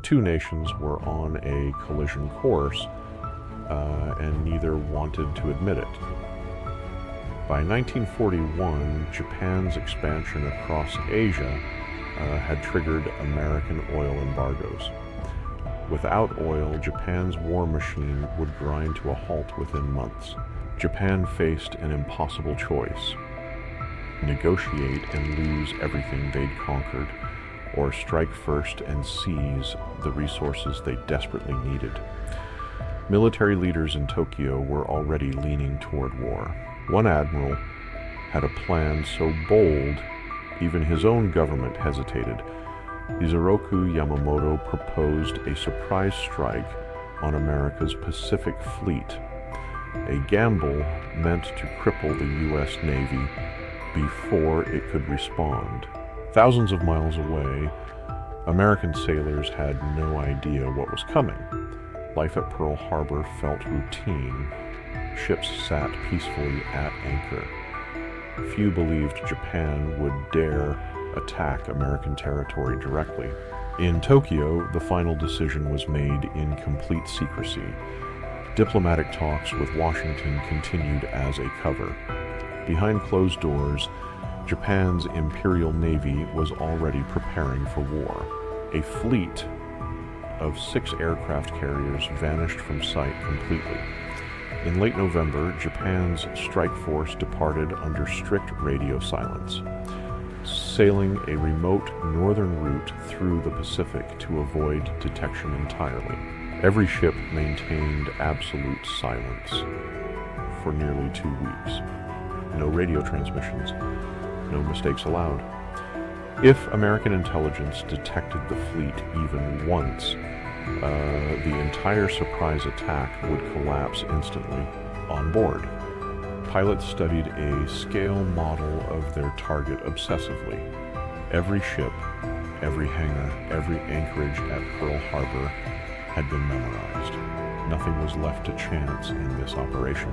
Two nations were on a collision course, and neither wanted to admit it. By 1941, Japan's expansion across Asia had triggered American oil embargoes. Without oil, Japan's war machine would grind to a halt within months. Japan faced an impossible choice: negotiate and lose everything they'd conquered, or strike first and seize the resources they desperately needed. Military leaders in Tokyo were already leaning toward war. One admiral had a plan so bold, even his own government hesitated. Admiral Yamamoto proposed a surprise strike on America's Pacific Fleet, a gamble meant to cripple the U.S. Navy before it could respond. Thousands of miles away, American sailors had no idea what was coming. Life at Pearl Harbor felt routine. Ships sat peacefully at anchor. Few believed Japan would dare attack American territory directly. In Tokyo, the final decision was made in complete secrecy. Diplomatic talks with Washington continued as a cover. Behind closed doors, Japan's Imperial Navy was already preparing for war. A fleet of 6 aircraft carriers vanished from sight completely. In late November, Japan's strike force departed under strict radio silence, sailing a remote northern route through the Pacific to avoid detection entirely. Every ship maintained absolute silence for nearly 2 weeks. No radio transmissions, no mistakes allowed. If American intelligence detected the fleet even once, the entire surprise attack would collapse instantly on board. Pilots studied a scale model of their target obsessively. Every ship, every hangar, every anchorage at Pearl Harbor had been memorized. Nothing was left to chance in this operation.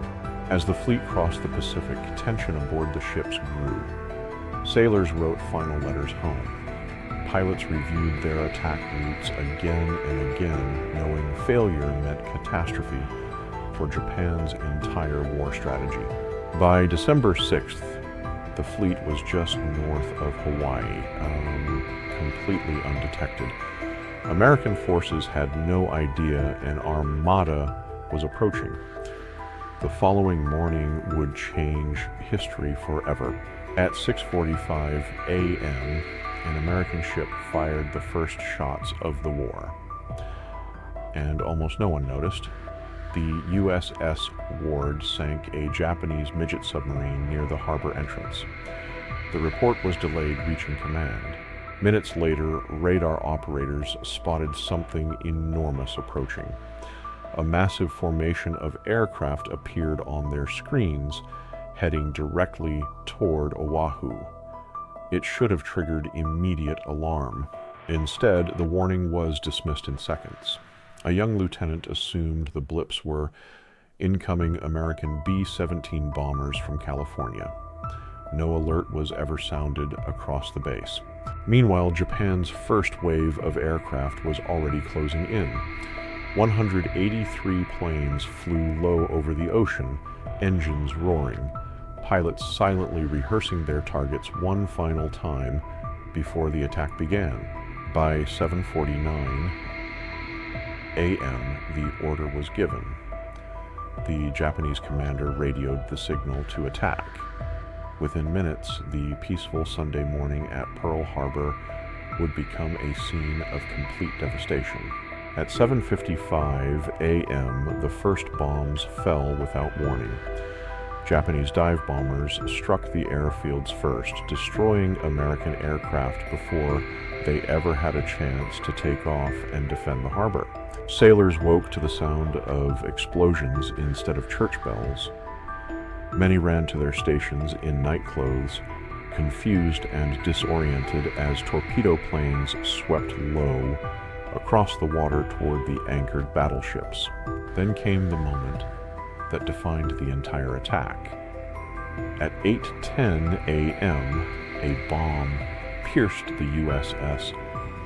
As the fleet crossed the Pacific, tension aboard the ships grew. Sailors wrote final letters home. Pilots reviewed their attack routes again and again, knowing failure meant catastrophe for Japan's entire war strategy. By December 6th, the fleet was just north of Hawaii, completely undetected. American forces had no idea an armada was approaching. The following morning would change history forever. At 6:45 a.m., an American ship fired the first shots of the war. And almost no one noticed. The USS Ward sank a Japanese midget submarine near the harbor entrance. The report was delayed reaching command. Minutes later, radar operators spotted something enormous approaching. A massive formation of aircraft appeared on their screens, heading directly toward Oahu. It should have triggered immediate alarm. Instead, the warning was dismissed in seconds. A young lieutenant assumed the blips were incoming American B-17 bombers from California. No alert was ever sounded across the base. Meanwhile, Japan's first wave of aircraft was already closing in. 183 planes flew low over the ocean, engines roaring, pilots silently rehearsing their targets one final time before the attack began. By 7:49 a.m., the order was given. The Japanese commander radioed the signal to attack. Within minutes, the peaceful Sunday morning at Pearl Harbor would become a scene of complete devastation. At 7:55 a.m., the first bombs fell without warning. Japanese dive bombers struck the airfields first, destroying American aircraft before they ever had a chance to take off and defend the harbor. Sailors woke to the sound of explosions instead of church bells. Many ran to their stations in night clothes, confused and disoriented as torpedo planes swept low across the water toward the anchored battleships. Then came the moment that defined the entire attack. At 8:10 a.m., a bomb pierced the USS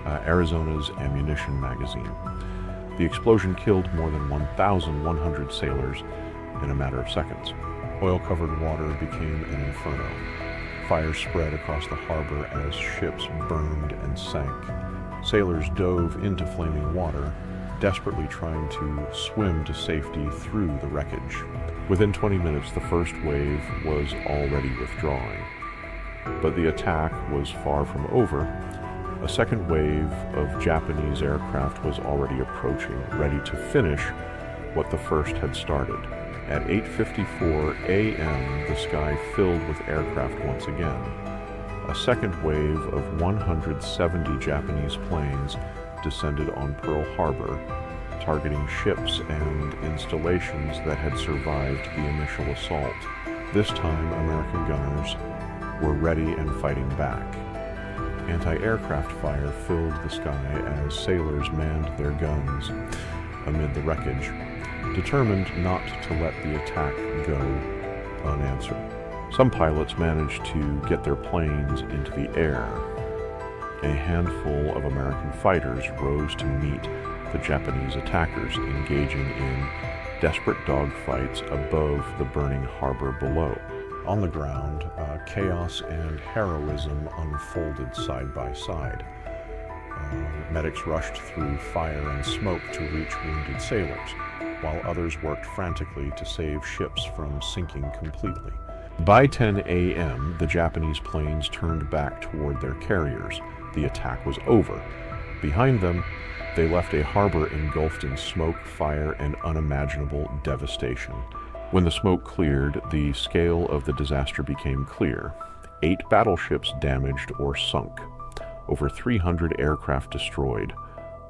Arizona's ammunition magazine. The explosion killed more than 1,100 sailors in a matter of seconds. Oil-covered water became an inferno. Fire spread across the harbor as ships burned and sank. Sailors dove into flaming water, desperately trying to swim to safety through the wreckage. Within 20 minutes, the first wave was already withdrawing. But the attack was far from over. A second wave of Japanese aircraft was already approaching, ready to finish what the first had started. At 8:54 a.m., the sky filled with aircraft once again. A second wave of 170 Japanese planes descended on Pearl Harbor, targeting ships and installations that had survived the initial assault. This time, American gunners were ready and fighting back. Anti-aircraft fire filled the sky as sailors manned their guns amid the wreckage, determined not to let the attack go unanswered. Some pilots managed to get their planes into the air. A handful of American fighters rose to meet the Japanese attackers, engaging in desperate dogfights above the burning harbor below. On the ground, chaos and heroism unfolded side by side. Medics rushed through fire and smoke to reach wounded sailors, while others worked frantically to save ships from sinking completely. By 10 a.m., the Japanese planes turned back toward their carriers. The attack was over. Behind them, they left a harbor engulfed in smoke, fire, and unimaginable devastation. When the smoke cleared, the scale of the disaster became clear. 8 battleships damaged or sunk, over 300 aircraft destroyed,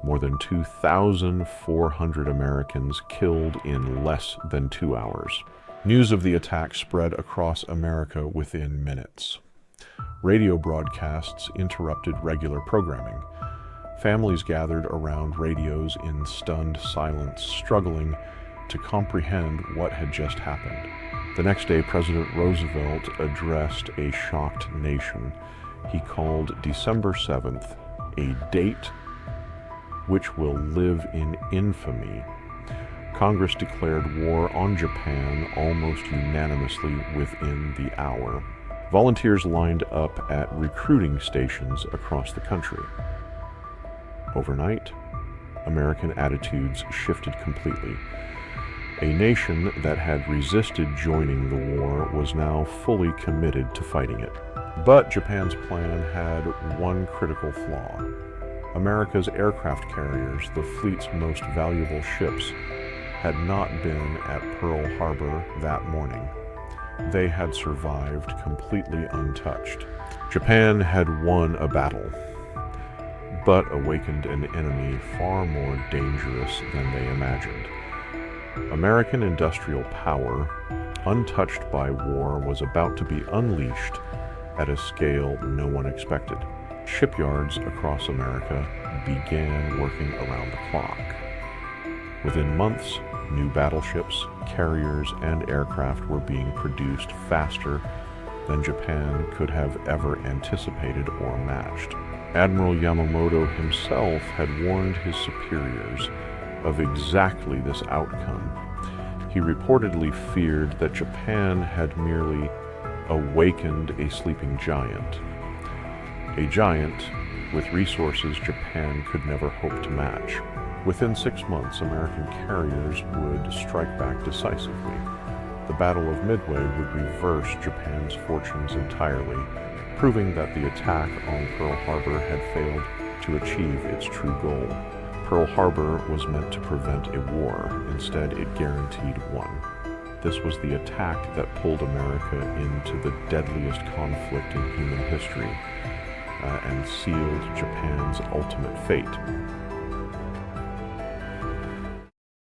more than 2,400 Americans killed in less than 2 hours. News of the attack spread across America within minutes. Radio broadcasts interrupted regular programming. Families gathered around radios in stunned silence, struggling to comprehend what had just happened. The next day, President Roosevelt addressed a shocked nation. He called December 7th a date which will live in infamy. Congress declared war on Japan almost unanimously within the hour. Volunteers lined up at recruiting stations across the country. Overnight, American attitudes shifted completely. A nation that had resisted joining the war was now fully committed to fighting it. But Japan's plan had one critical flaw. America's aircraft carriers, the fleet's most valuable ships, had not been at Pearl Harbor that morning. They had survived completely untouched. Japan had won a battle, but awakened an enemy far more dangerous than they imagined. American industrial power, untouched by war, was about to be unleashed at a scale no one expected. Shipyards across America began working around the clock. Within months, new battleships, carriers, and aircraft were being produced faster than Japan could have ever anticipated or matched. Admiral Yamamoto himself had warned his superiors of exactly this outcome. He reportedly feared that Japan had merely awakened a sleeping giant. A giant with resources Japan could never hope to match. Within 6 months, American carriers would strike back decisively. The Battle of Midway would reverse Japan's fortunes entirely, proving that the attack on Pearl Harbor had failed to achieve its true goal. Pearl Harbor was meant to prevent a war. Instead, it guaranteed one. This was the attack that pulled America into the deadliest conflict in human history and sealed Japan's ultimate fate.